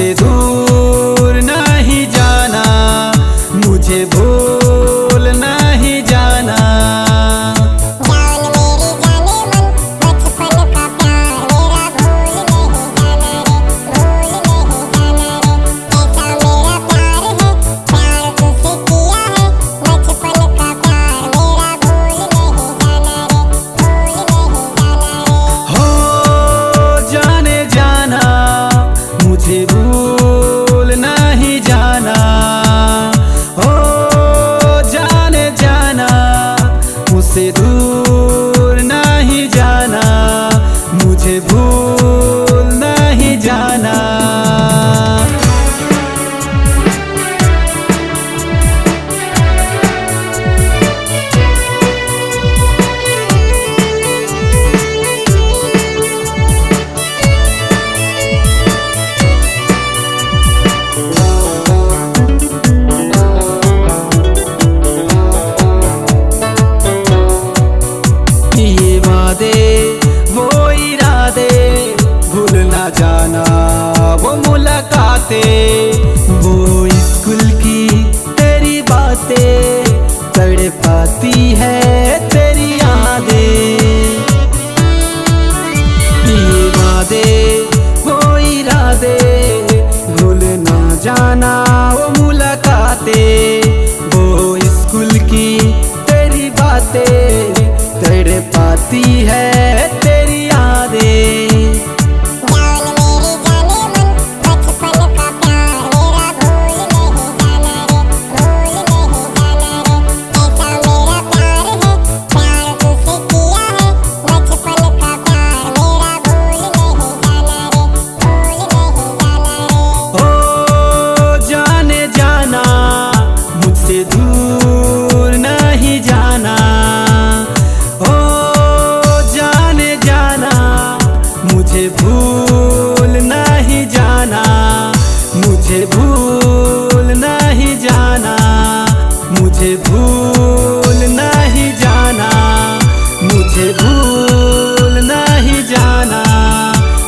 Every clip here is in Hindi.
मुझसे दूर नहीं जाना, मुझे भूल नहीं जाना। मुझे भूल नहीं जाना, हो जाने जाना, मुझसे दूर नहीं जाना, मुझे भूल नहीं जाना। वो इरादे भूल ना जाना, वो मुलाकातें, वो स्कूल की तेरी बातें, तड़पाती है तेरी यादें। ये वादे वो इरादे भूल ना जाना, वो मुलाकातें, वो स्कूल की तेरी बातें, तड़पाती है तेरी यादें। मुझसे दूर नहीं जाना, ओ जाने जाना, मुझे भूल नहीं जाना, मुझे भूल नहीं जाना, मुझे भूल नहीं जाना, मुझे भूल नहीं जाना,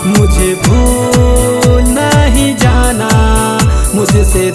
मुझे भूल नहीं जाना, मुझसे